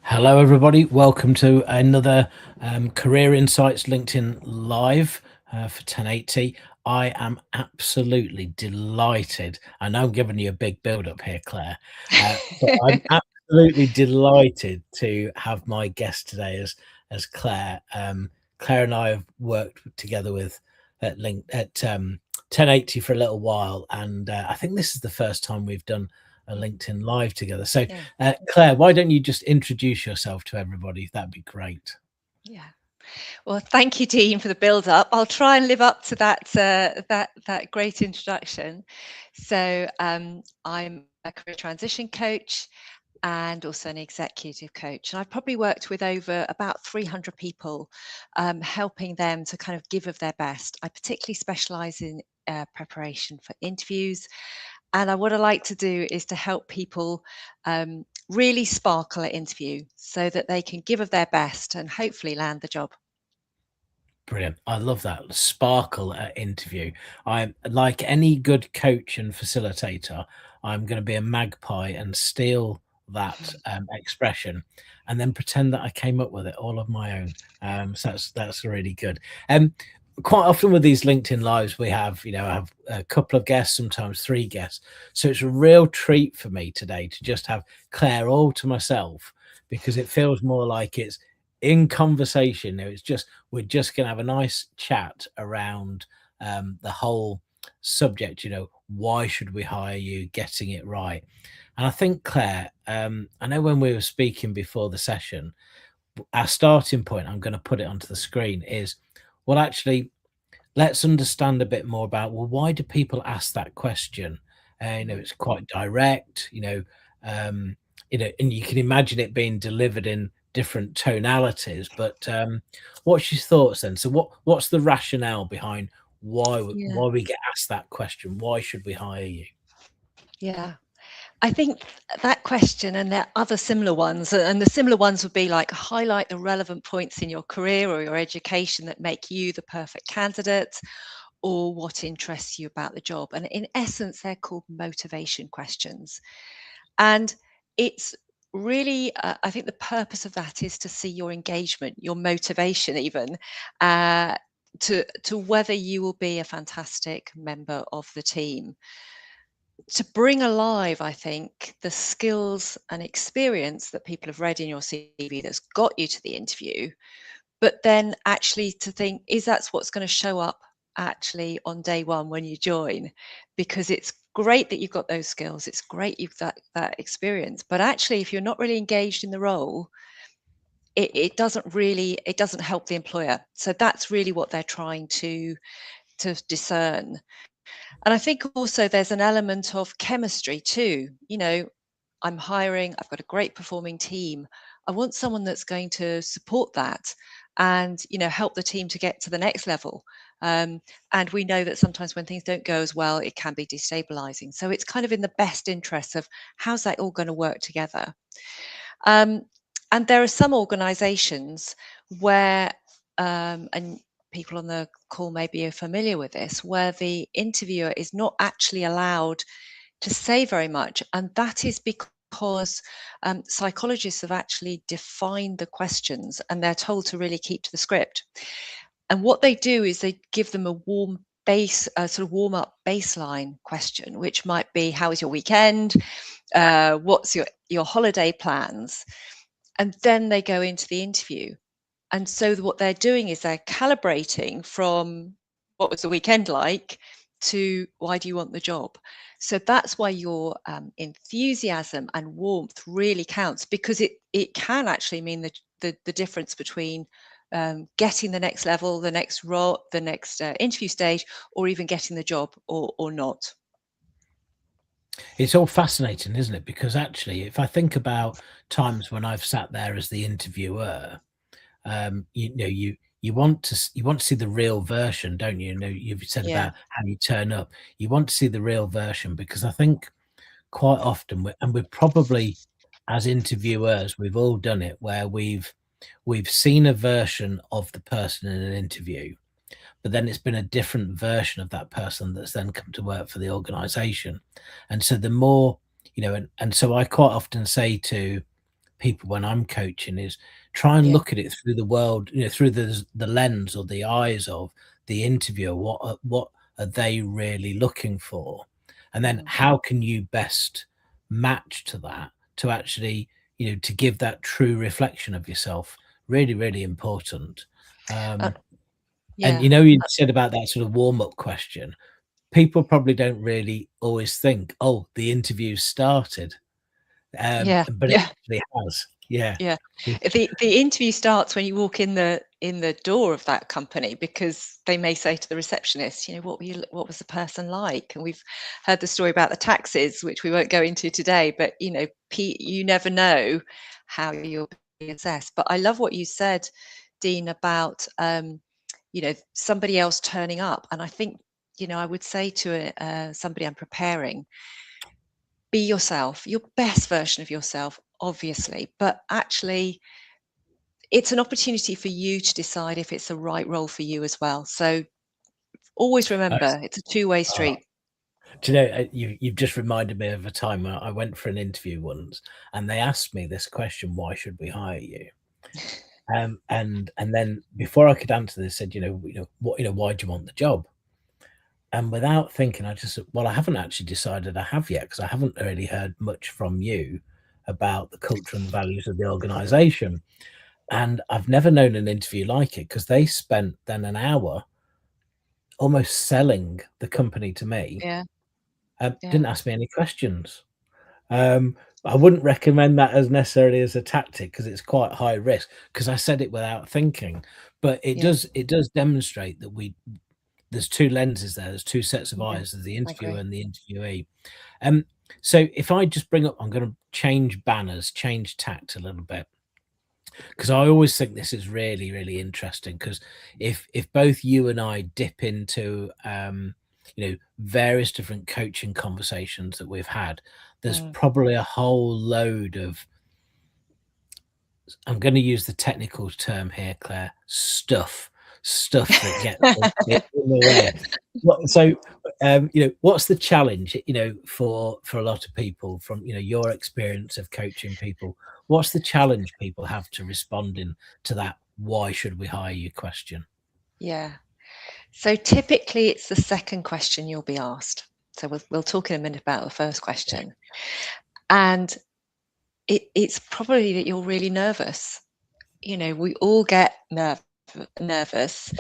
Hello, everybody. Welcome to another Career Insights LinkedIn Live for 1080. I am absolutely delighted. I know I'm giving you a big build up here, Claire, but I'm absolutely delighted to have my guest today as Claire. Claire and I have worked together with at 1080 for a little while, and I think this is the first time we've done a LinkedIn Live together. So Yeah, Claire, why don't you just introduce yourself to everybody? That'd be great. yeah. Well, thank you, Dean, for the build-up. I'll try and live up to that great introduction. I'm a career transition coach and also an executive coach. And I've probably worked with over about 300 people, helping them to kind of give of their best. I particularly specialise in preparation for interviews. And what I like to do is to help people really sparkle at interview so that they can give of their best and hopefully land the job. Brilliant. I love that sparkle interview. I'm like any good coach and facilitator. I'm going to be a magpie and steal that expression, and then pretend that I came up with it all of my own. So that's really good. Quite often with these LinkedIn lives, we have I have a couple of guests, sometimes three guests. So it's a real treat for me today to just have Claire all to myself, because it feels more like it's in conversation. It's just we're just going to have a nice chat around the whole subject. Why should we hire you? Getting it right. And I think, Claire, I know when we were speaking before the session, our starting point, I'm going to put it onto the screen, is, well, actually, let's understand a bit more about, well, why do people ask that question? It's quite direct, and you can imagine it being delivered in different tonalities. But what's your thoughts then? So what's the rationale behind Yeah, why we get asked that question? Why should we hire you? yeah. I think that question and there are other similar ones, and the similar ones would be like highlight the relevant points in your career or your education that make you the perfect candidate, or what interests you about the job. And in essence, they're called motivation questions. And it's really, I think the purpose of that is to see your engagement, your motivation, even uh, to whether you will be a fantastic member of the team. To bring alive, I think, the skills and experience that people have read in your CV that's got you to the interview, but then actually to think, is that's what's going to show up actually on day one when you join? Because it's great that you've got those skills, it's great you've got that experience, but actually if you're not really engaged in the role, it doesn't help the employer. So that's really what they're trying to discern. And I think also there's an element of chemistry too. I'm hiring, I've got a great performing team. I want someone that's going to support that and, help the team to get to the next level. And we know that sometimes when things don't go as well, it can be destabilizing. So it's kind of in the best interest of how's that all going to work together. Um, and there are some organizations where, and people on the call maybe are familiar with this, where the interviewer is not actually allowed to say very much. And that is because psychologists have actually defined the questions and they're told to really keep to the script. And what they do is they give them a warm base, sort of warm up baseline question, which might be, how was your weekend? What's your holiday plans? And then they go into the interview. And so what they're doing is they're calibrating from what was the weekend like to why do you want the job? So that's why your enthusiasm and warmth really counts, because it can actually mean the difference between getting the next level, the next role, the next interview stage, or even getting the job or not. It's all fascinating, isn't it? Because actually, if I think about times when I've sat there as the interviewer, you want to see the real version, don't you? You've said Yeah. about how you turn up. You want to see the real version, because I think quite often, and we're probably, as interviewers, we've all done it, where we've seen a version of the person in an interview, but then it's been a different version of that person that's then come to work for the organization. And so the more, and so I quite often say to people when I'm coaching is try and Yeah. look at it through the world, through the lens or the eyes of the interviewer. What are they really looking for? And then Mm. how can you best match to that to actually, to give that true reflection of yourself? Really, really important. Uh, And yeah. you said about that sort of warm-up question. People probably don't really always think, "Oh, the interview's started." Yeah. But it Yeah. actually has. Yeah. Yeah. The interview starts when you walk in the door of that company, because they may say to the receptionist, what was the person like? And we've heard the story about the taxes, which we won't go into today, but you never know how you're being assessed. But I love what you said, Dean, about somebody else turning up. And I think, I would say to somebody I'm preparing, be yourself, your best version of yourself, obviously, but actually it's an opportunity for you to decide if it's the right role for you as well. So always That's remember, it's a two-way oh, street. do you know, you've just reminded me of a time where I went for an interview once, and they asked me this question, "Why should we hire you?" And then before I could answer, they said, "Why do you want the job?" And without thinking, I just said, "Well, I haven't actually decided I have yet, because I haven't really heard much from you about the culture and the values of the organization." And I've never known an interview like it, because they spent then an hour almost selling the company to me, Yeah, didn't yeah, ask me any questions. Um, I wouldn't recommend that as necessarily as a tactic, because it's quite high risk, because I said it without thinking. But yeah, it does demonstrate that there's two lenses there, there's two sets of yeah. eyes, there's the I interviewer agree. and the interviewee. Um, so if I just bring up, I'm gonna change banners, change tact a little bit, because I always think this is really, really interesting. Because if both you and I dip into various different coaching conversations that we've had, there's Mm. probably a whole load of, I'm going to use the technical term here, Claire, stuff that gets in the way. So, what's the challenge, for a lot of people from, your experience of coaching people? What's the challenge people have to responding to that "Why should we hire you?" question? Yeah. So typically it's the second question you'll be asked. So we'll talk in a minute about the first question. And it's probably that you're really nervous. We all get nervous.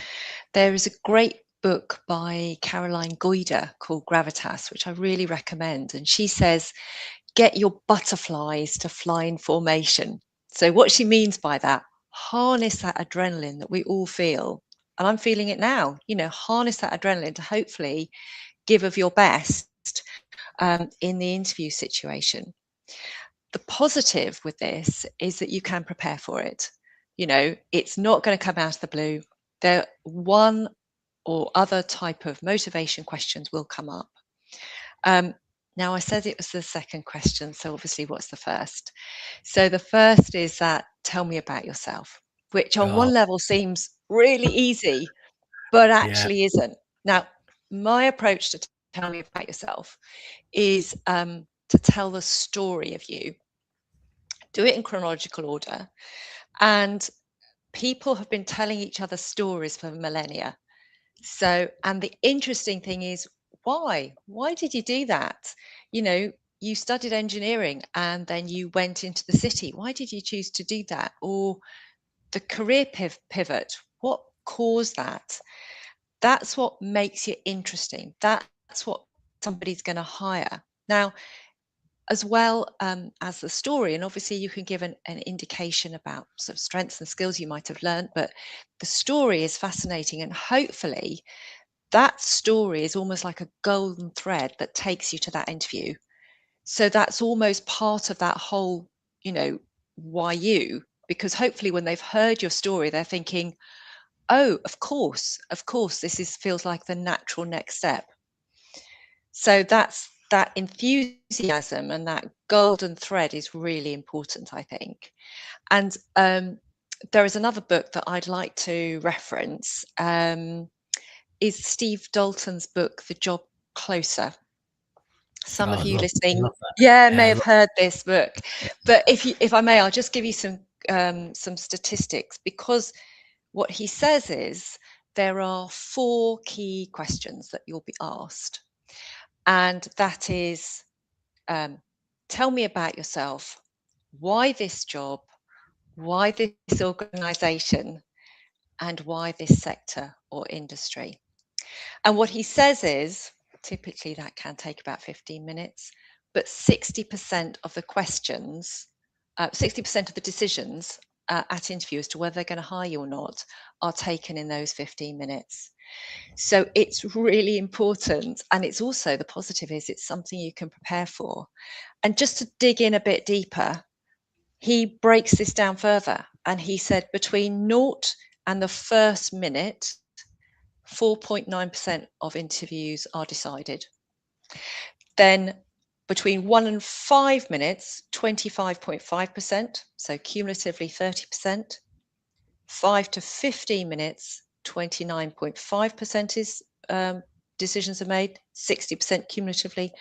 There is a great book by Caroline Goyder called Gravitas, which I really recommend. And she says, get your butterflies to fly in formation. So, what she means by that, harness that adrenaline that we all feel. And I'm feeling it now, harness that adrenaline to hopefully give of your best in the interview situation. The positive with this is that you can prepare for it. It's not going to come out of the blue. There, one or other type of motivation questions will come up. Um, now, I said it was the second question, so obviously, what's the first? So, the first is that tell me about yourself, which on Oh, one level seems really easy, but yeah. actually isn't. Now, my approach to tell me about yourself is to tell the story of you, do it in chronological order. And people have been telling each other stories for millennia. So, and the interesting thing is, why? Why did you do that? You know, you studied engineering and then you went into the city. Why did you choose to do that? Or the career pivot, what caused that? That's what makes you interesting. That's what somebody's going to hire. Now, as well as the story, and obviously you can give an indication about sort of strengths and skills you might have learned, but the story is fascinating, and hopefully that story is almost like a golden thread that takes you to that interview. So that's almost part of that whole, why you? Because hopefully when they've heard your story, they're thinking, oh, of course, this feels like the natural next step. So that's that enthusiasm and that golden thread is really important, I think. And there is another book that I'd like to reference. Is Steve Dalton's book, The Job Closer. Some Oh, of you I listening, love that. yeah, Yeah, may have heard this book, yeah. but if I may, I'll just give you some statistics, because what he says is there are 4 key questions that you'll be asked, and that is, tell me about yourself, why this job, why this organisation, and why this sector or industry. And what he says is, typically that can take about 15 minutes, but 60% of the questions, 60% of the decisions at interview as to whether they're going to hire you or not are taken in those 15 minutes. So it's really important. And it's also, the positive is it's something you can prepare for. And just to dig in a bit deeper, he breaks this down further. And he said between naught and the first minute, 4.9% of interviews are decided. Then between 1 and 5 minutes, 25.5%, so cumulatively 30%. 5 to 15 minutes, 29.5% is decisions are made, 60% cumulatively.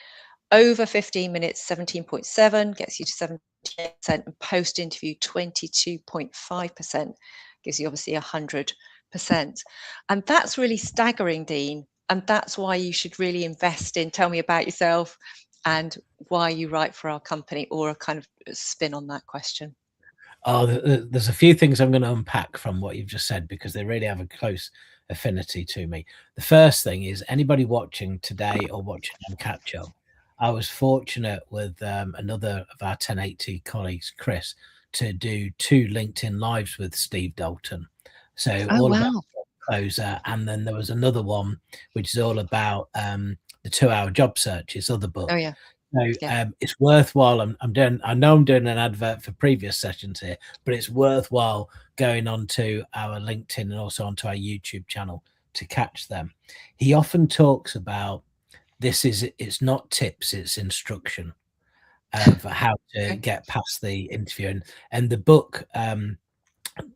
Over 15 minutes, 17.7 gets you to 78%, and post-interview 22.5% gives you obviously 100%. And that's really staggering, Dean. And that's why you should really invest in tell me about yourself and why you write for our company, or a kind of spin on that question. Oh, there's a few things I'm going to unpack from what you've just said because they really have a close affinity to me. The first thing is anybody watching today or watching on catch up, I was fortunate with another of our 1080 colleagues, Chris, to do 2 LinkedIn lives with Steve Dalton. So Oh, all about wow. closer, and then there was another one which is all about the 2 Hour Job Search, his other Oh, book. yeah. So Yeah. it's worthwhile. I'm doing. I know I'm doing an advert for previous sessions here, but it's worthwhile going onto our LinkedIn and also onto our YouTube channel to catch them. He often talks about this is it's not tips, it's instruction of how to Okay. get past the interview, and the book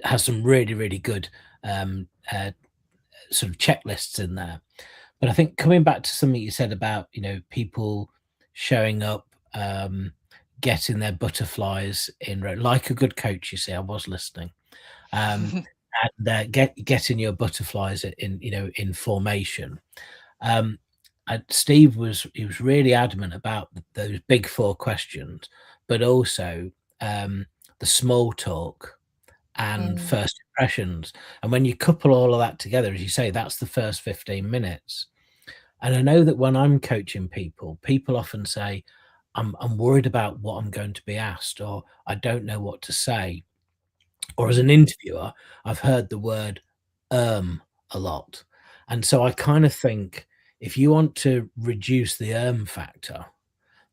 has some really good um, uh, sort of checklists in there. But I think coming back to something you said about, people showing up, getting their butterflies in, like a good coach, you see, I was listening, um, and getting your butterflies in formation. Um, Steve he was really adamant about those big 4 questions, but also the small talk and Mm, first impressions. And when you couple all of that together, as you say, that's the first 15 minutes. And I know that when I'm coaching people, people often say, I'm worried about what I'm going to be asked, or I don't know what to say. Or as an mm, interviewer, I've heard the word a lot. And so I kind of think if you want to reduce the factor,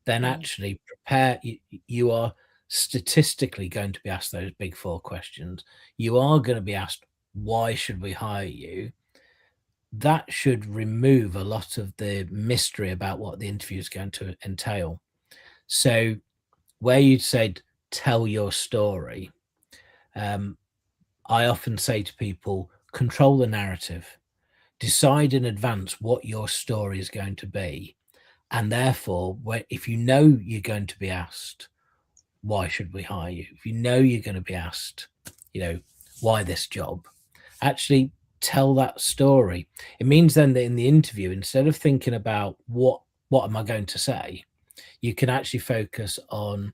then mm, actually prepare. You are statistically going to be asked those big 4 questions. You are going to be asked, why should we hire you? That should remove a lot of the mystery about what the interview is going to entail. So, where you'd said, tell your story, um, I often say to people, control the narrative, decide in advance what your story is going to be. And therefore, if you know you're going to be asked, why should we hire you? If you know you're going to be asked, why this job? Actually tell that story. It means then that in the interview, instead of thinking about what am I going to say, you can actually focus on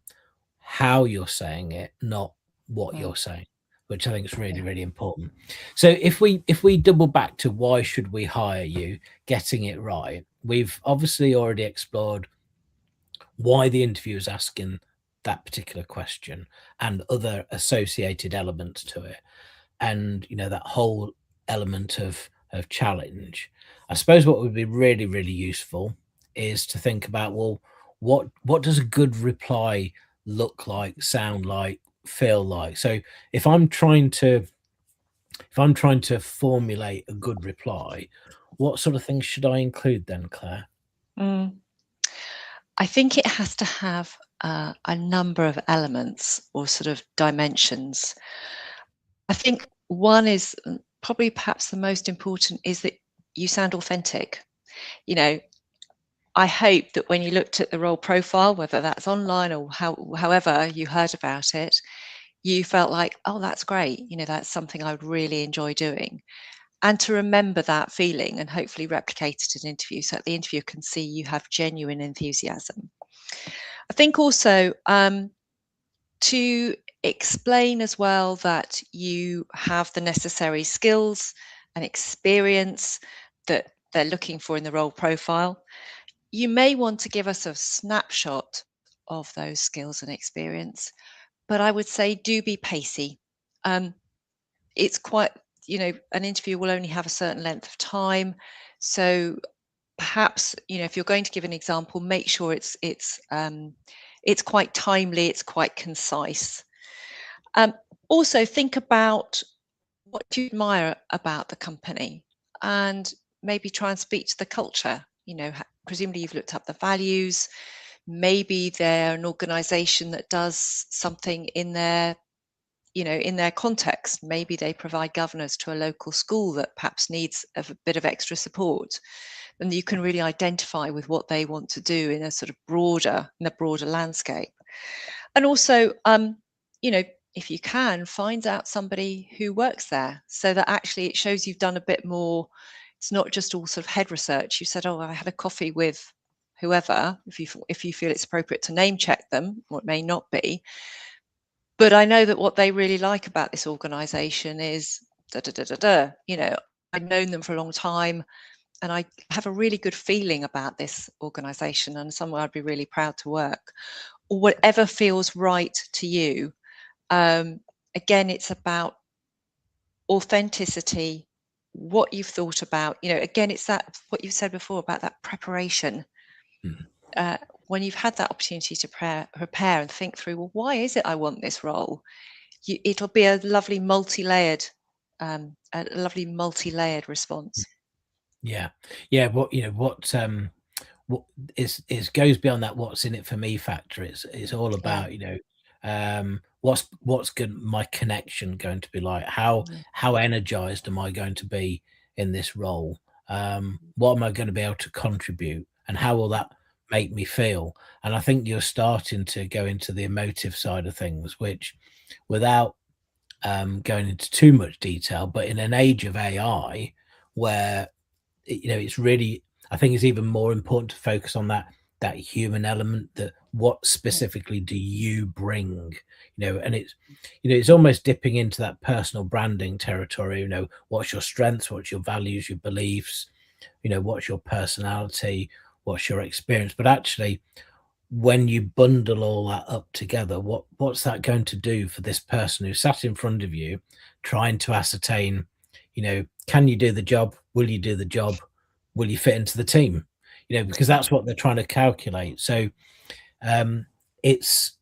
how you're saying it, not what mm. you're saying, which I think is Yeah. really important. So if we double back to why should we hire you, getting it right, we've obviously already explored why the interviewer is asking that particular question and other associated elements to it, and that whole element of challenge. I suppose what would be really useful is to think about, well, what does a good reply look like, sound like, feel like? So if I'm trying to formulate a good reply, what sort of things should I include then, Claire? Mm. I think it has to have a number of elements or sort of dimensions. I think one is probably perhaps the most important is that you sound authentic. You know, I hope that when you looked at the role profile, whether that's online or however you heard about it, you felt like, "Oh, that's great. You know, that's something I would really enjoy doing." And to remember that feeling and hopefully replicate it in interview so that the interviewer can see you have genuine enthusiasm. I think also, to explain as well that you have the necessary skills and experience that they're looking for in the role profile. You may want to give us a snapshot of those skills and experience, but I would say do be pacey. Um, it's quite, an interview will only have a certain length of time. So perhaps, if you're going to give an example, make sure it's quite timely, it's quite concise. Um, Also, think about what do you admire about the company, and maybe try and speak to the culture. Presumably you've looked up the values. Maybe they're an organization that does something in their context. Maybe they provide governance to a local school that perhaps needs a bit of extra support. And you can really identify with what they want to do in a broader landscape. And also, you know, if you can, find out somebody who works there so that actually it shows you've done a bit more. It's not just all sort of head research. You said, "Oh, I had a coffee with whoever," if you feel it's appropriate to name check them, or it may not be. But I know that what they really like about this organization is da da da da da. I've known them for a long time, and I have a really good feeling about this organization and somewhere I'd be really proud to work, or whatever feels right to you. Um, Again, it's about authenticity, what you've thought about. Again, it's that what you said before about that preparation. Mm. Uh, when you've had that opportunity to prepare and think through, well, why is it I want this role? It'll be a lovely multi-layered response. Yeah. Yeah, what is goes beyond that what's in it for me factor. It's all Yeah, about, what's good my connection going to be like? yeah, How energized am I going to be in this role? What am I going to be able to contribute? And how will that make me feel? And I think you're starting to go into the emotive side of things, which without going into too much detail, but in an age of AI where it's really, I think it's even more important to focus on that human element, that what mm, specifically do you bring, and it's almost dipping into that personal branding territory. What's your strengths, what's your values, your beliefs, what's your personality, what's your experience. But actually, when you bundle all that up together, what's that going to do for this person who sat in front of you trying to ascertain, can you do the job? Will you do the job? Will you fit into the team? Because yeah, that's what they're trying to calculate. So um, it's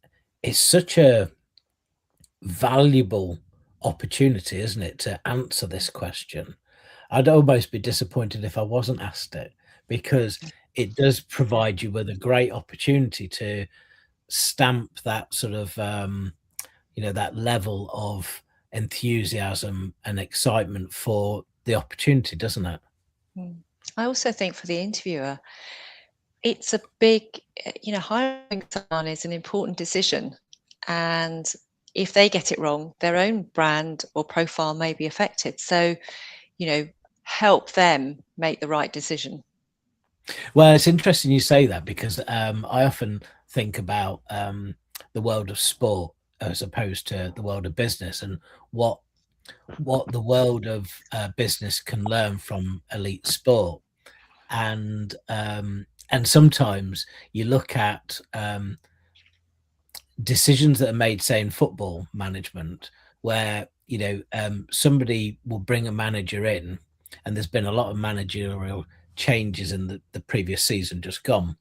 it's such a valuable opportunity, isn't it, to answer this question? I'd almost be disappointed if I wasn't asked it, because it does yeah. provide you with a great opportunity to stamp that sort of that level of enthusiasm and excitement for the opportunity, doesn't it? Mm. I also think for the interviewer, it's a big, hiring someone is an important decision. And if they get it wrong, their own brand or profile may be affected. So, you know, help them make the right decision. Well, it's interesting you say that, because I often think about the world of sport as opposed to the world of business, and what the world of business can learn from elite sport. And sometimes you look at decisions that are made, say in football management, where somebody will bring a manager in, and there's been a lot of managerial changes in the previous season just gone.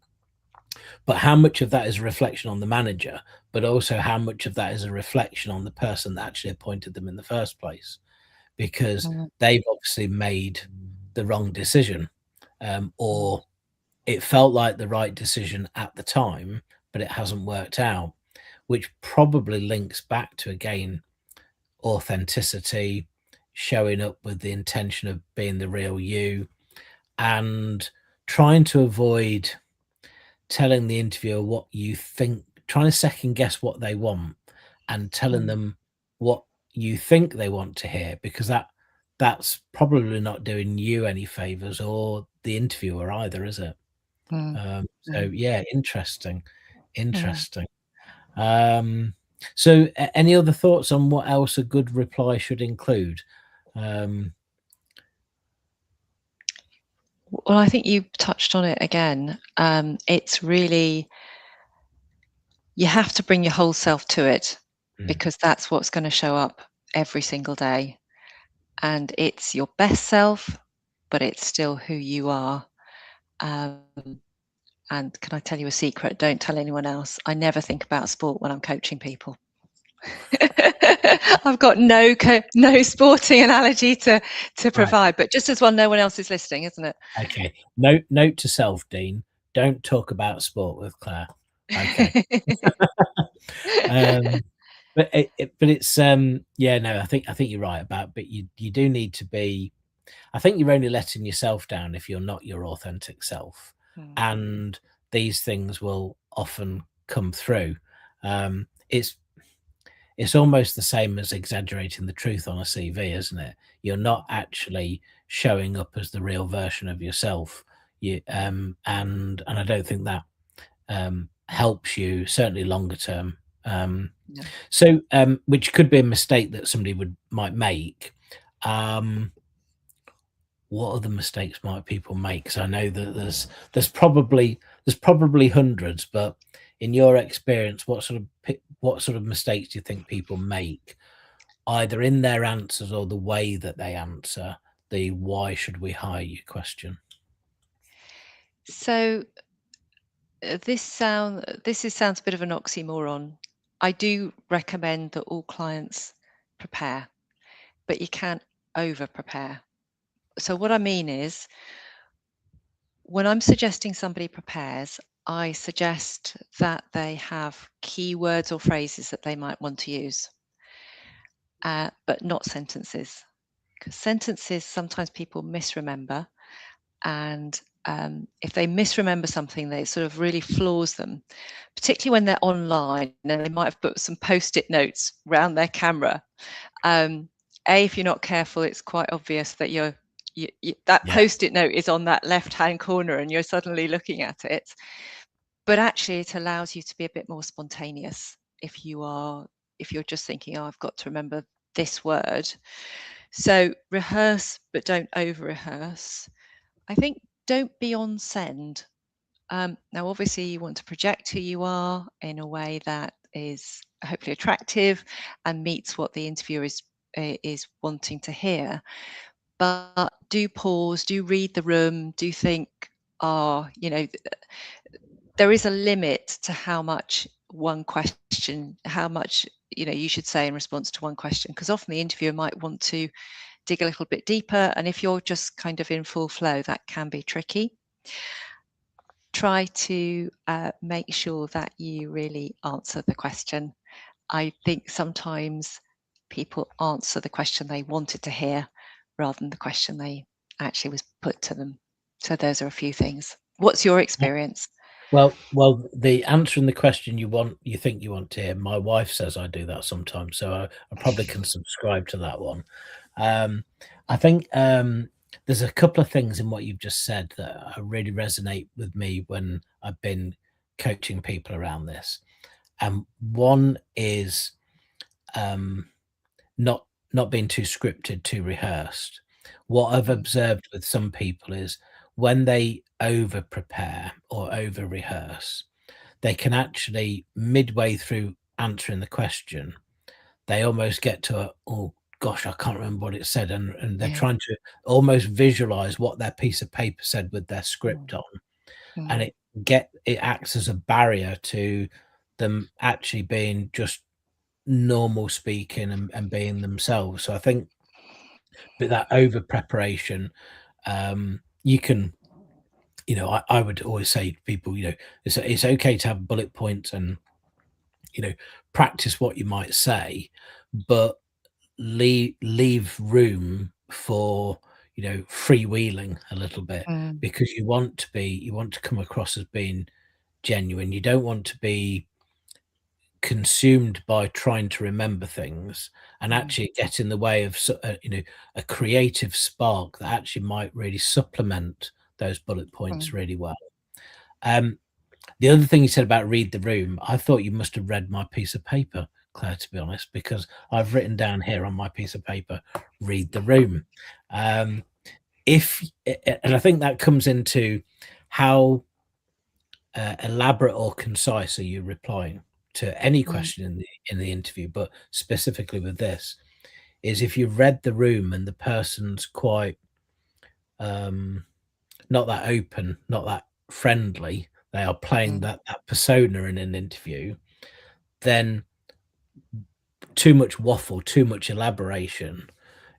But how much of that is a reflection on the manager, but also how much of that is a reflection on the person that actually appointed them in the first place? Because Mm, they've obviously made the wrong decision, mm, or it felt like the right decision at the time, but it hasn't worked out, which probably links back to, again, authenticity, showing up with the intention of being the real you, and trying to avoid. telling the interviewer what you think, trying to second guess what they want, and telling Mm, them what you think they want to hear, because that's probably not doing you any favors or the interviewer either, is it? mm, So mm, yeah, interesting, mm. interesting. Um, so any other thoughts on what else a good reply should include? Um, Well, I think you touched on it again. It's really, you have to bring your whole self to it, mm, because that's what's going to show up every single day. And it's your best self, but it's still who you are. Um, and can I tell you a secret? Don't tell anyone else. I never think about sport when I'm coaching people. I've got no sporting analogy to right. provide, but just as well, no one else is listening, isn't it? Okay. Note to self, Dean. Don't talk about sport with Claire. Okay. Um, but it's yeah, no, I think you're right about, but you do need to be. I think you're only letting yourself down if you're not your authentic self, Mm, and these things will often come through. It's almost the same as exaggerating the truth on a CV, isn't it? You're not actually showing up as the real version of yourself. You and I don't think that helps you, certainly longer term. no. So which could be a mistake that somebody might make. Um, what other mistakes might people make? Because I know that there's probably hundreds, but in your experience, what sort of mistakes do you think people make, either in their answers or the way that they answer the "why should we hire you" question? So sounds a bit of an oxymoron. I do recommend that all clients prepare, but you can't over prepare. So what I mean is, when I'm suggesting somebody prepares, I suggest that they have keywords or phrases that they might want to use, but not sentences. Because sentences, sometimes people misremember, and if they misremember something, they sort of really flaws them, particularly when they're online and they might have put some post-it notes around their camera. Um, if you're not careful, it's quite obvious that that Yeah, post-it note is on that left-hand corner and you're suddenly looking at it. But actually, it allows you to be a bit more spontaneous if you're just thinking, oh, I've got to remember this word. So rehearse, but don't over rehearse. I think don't be on send. Now, obviously, you want to project who you are in a way that is hopefully attractive and meets what the interviewer is wanting to hear. But do pause, do read the room, do think, oh, there is a limit to how much you should say in response to one question, because often the interviewer might want to dig a little bit deeper, and if you're just kind of in full flow, that can be tricky. Try to make sure that you really answer the question. I think sometimes people answer the question they wanted to hear rather than the question they actually was put to them. So those are a few things. What's your experience? well, the answering the question you think you want to hear. My wife says I do that sometimes, so I probably can subscribe to that one. Um, I think there's a couple of things in what you've just said that really resonate with me when I've been coaching people around this. And one is um, not not being too scripted, too rehearsed. What I've Mm, observed with some people is when they over prepare or over rehearse, they can actually, midway through answering the question, they almost get to oh gosh, I can't remember what it said, and they're yeah. trying to almost visualize what their piece of paper said with their script Mm, on, and mm, it acts as a barrier to them actually being just normal speaking and being themselves. So I think with that over preparation, you can, I would always say to people, it's okay to have bullet points and you know practice what you might say, but leave room for freewheeling a little bit, mm, because you want to come across as being genuine. You don't want to be consumed by trying to remember things and Mm, actually get in the way of a creative spark that actually might really supplement those bullet points mm, really well. Um, the other thing you said about read the room, I thought you must have read my piece of paper, Claire, to be honest, because I've written down here on my piece of paper, read the room. Um, if and I think that comes into how elaborate or concise are you replying to any mm, question in the interview, but specifically with this, is if you've read the room and the person's quite um, not that open, not that friendly, they are playing mm, that persona in an interview, then too much waffle, too much elaboration,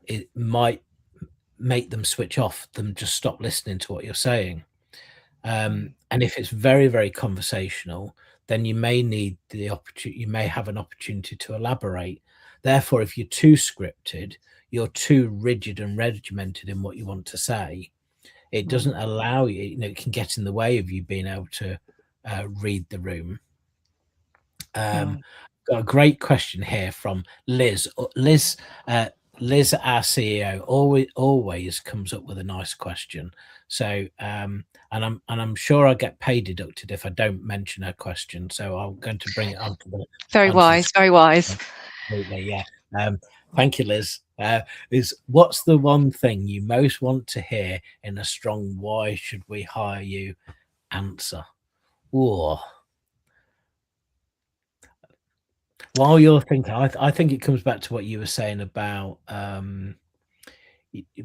it might make them switch off, them just stop listening to what you're saying. mm, And if it's very, very conversational, then you may need the opportunity, you may have an opportunity to elaborate. Therefore, if you're too scripted, you're too rigid and regimented in what you want to say. It doesn't mm, allow you, it can get in the way of you being able to read the room. Um, mm. got a great question here from Liz. Uh, Liz, our CEO, always comes up with a nice question. So, and I'm sure I get pay deducted if I don't mention her question. So I'm going to bring it Very onto the wise, very wise. screen. Absolutely, yeah. Thank you, Liz. Is what's the one thing you most want to hear in a strong "Why should we hire you?" answer? Or while you're thinking, I think it comes back to what you were saying about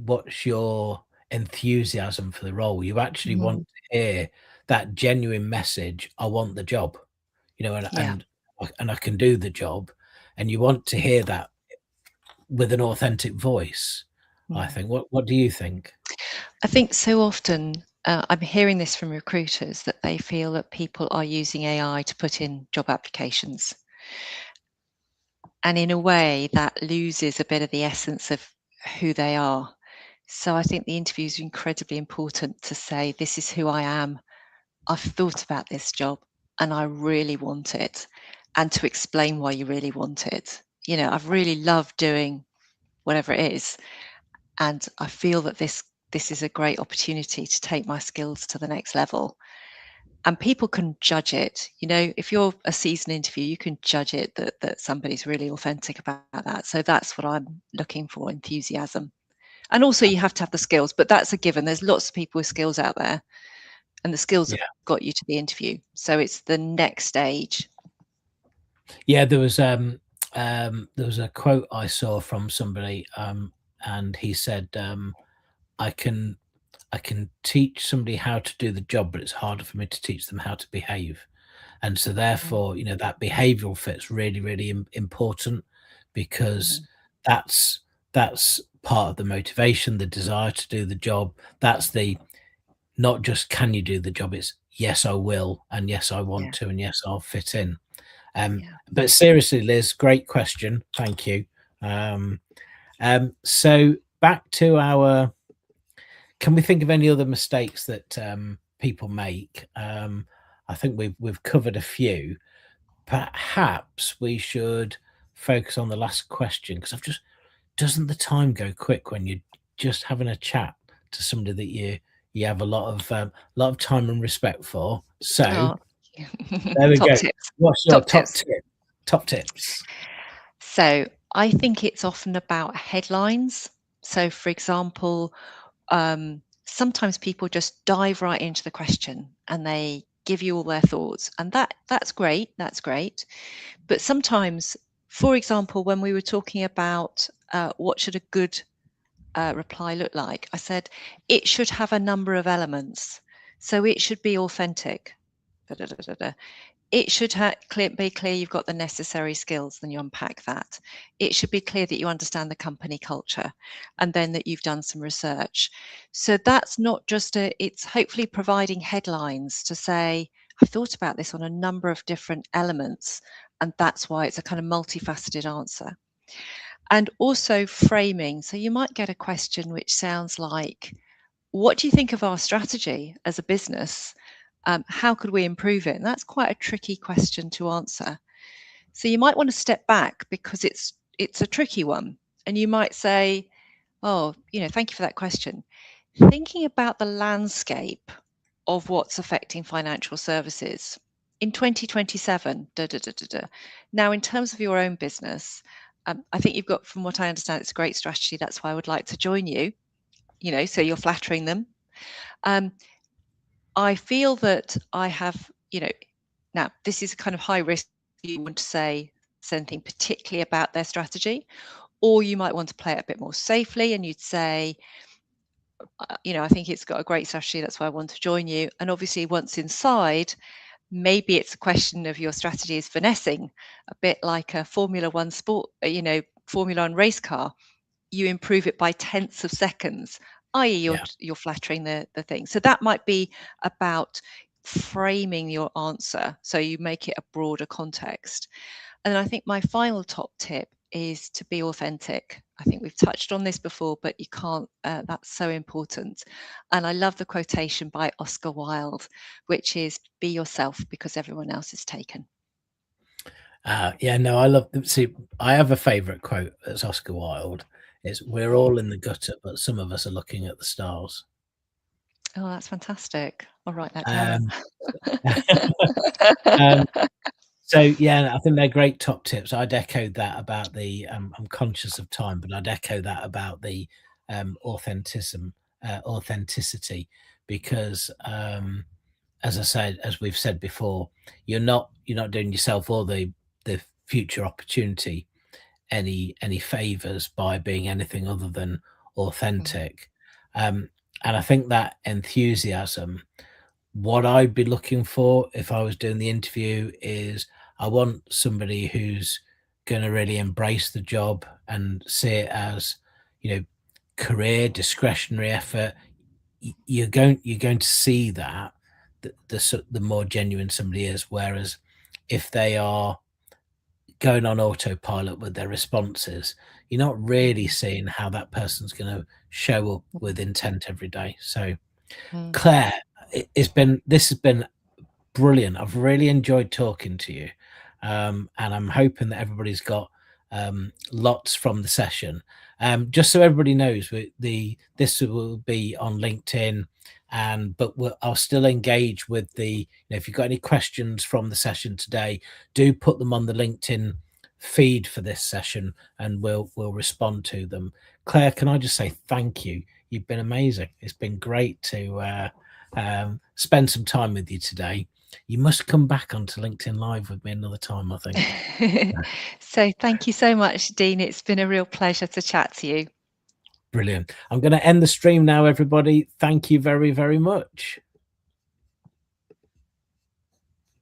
what's your enthusiasm for the role. You actually want Mm, to hear that genuine message. I want the job, yeah. and I can do the job, and you want to hear that with an authentic voice. I Mm. think. What do you think? I think so often I'm hearing this from recruiters that they feel that people are using AI to put in job applications. And in a way, that loses a bit of the essence of who they are. So I think the interviews are incredibly important to say, this is who I am. I've thought about this job and I really want it. And to explain why you really want it. I've really loved doing whatever it is. And I feel that this is a great opportunity to take my skills to the next level. And people can judge it. If you're a seasoned interview, you can judge it that somebody's really authentic about that. So that's what I'm looking for, enthusiasm. And also you have to have the skills, but that's a given. There's lots of people with skills out there, and the skills have Yeah, got you to the interview. So it's the next stage. yeah. There was a quote I saw from somebody, and he said, "I can I can teach somebody how to do the job, but it's harder for me to teach them how to behave." And so Mm, therefore, that behavioral fit's really, really important because mhm. that's that's part of the motivation, the desire to do the job. That's the not just can you do the job, it's yes, I will, and yes, I want Yeah, to, and yes, I'll fit in. yeah. But seriously, Liz, great question. Thank you. Um, so back to our can we think of any other mistakes that people make? I think we've covered a few. Perhaps we should focus on the last question because I've just doesn't the time go quick when you're just having a chat to somebody that you have a lot of time and respect for. So Oh, there we top go. tips. What's your Top top tips. tip? Top tips? So I think it's often about headlines. So, for example, sometimes people just dive right into the question and they give you all their thoughts, and that's great. That's great. But sometimes, for example, when we were talking about what should a good reply look like, I said it should have a number of elements. So it should be authentic. Da, da, da, da, da. It should be clear you've got the necessary skills, then you unpack that. It should be clear that you understand the company culture and then that you've done some research. So that's not just it's hopefully providing headlines to say, I've thought about this on a number of different elements, and that's why it's a kind of multifaceted answer. And also framing. So you might get a question which sounds like, what do you think of our strategy as a business? How could we improve it? And that's quite a tricky question to answer. So you might want to step back because it's a tricky one. And you might say, oh, thank you for that question. Thinking about the landscape of what's affecting financial services in 2027. Now, in terms of your own business, I think you've got, from what I understand, it's a great strategy. That's why I would like to join you. So you're flattering them. I feel that I have, now this is kind of high risk. You want to say something particularly about their strategy, or you might want to play it a bit more safely and you'd say, I think it's got a great strategy. That's why I want to join you. And obviously, once inside, maybe it's a question of your strategy is finessing, a bit like a Formula One sport, Formula One race car. You improve it by tenths of seconds, i.e., you're flattering the thing. So that might be about framing your answer so you make it a broader context. And then I think my final top tip is to be authentic. I think we've touched on this before, but you can't, that's so important. And I love the quotation by Oscar Wilde, which is, be yourself because everyone else is taken. Yeah, no, I love. See, I have a favourite quote. That's Oscar Wilde. It's "We're all in the gutter, but some of us are looking at the stars." Oh, that's fantastic. I'll write that down. Um, um, so yeah, I think they're great top tips. I'd echo that about the. I'm conscious of time, but I'd echo that about the authenticity, because as I said, as we've said before, you're not doing yourself or the future opportunity any favors by being anything other than authentic. And I think that enthusiasm, what I'd be looking for if I was doing the interview is I want somebody who's going to really embrace the job and see it as, career discretionary effort. You're going to see that the more genuine somebody is. Whereas if they are going on autopilot with their responses, you're not really seeing how that person's going to show up with intent every day. So, Mm. Claire, this has been brilliant. I've really enjoyed talking to you, and I'm hoping that everybody's got lots from the session. Just so everybody knows, this will be on LinkedIn, but I'll still engage with if you've got any questions from the session today, do put them on the LinkedIn feed for this session, and we'll respond to them. Claire, can I just say thank you? You've been amazing. It's been great to spend some time with you today. You must come back onto LinkedIn Live with me another time, I think. So thank you so much, Dean. It's been a real pleasure to chat to you. Brilliant. I'm going to end the stream now, everybody. Thank you very, very much.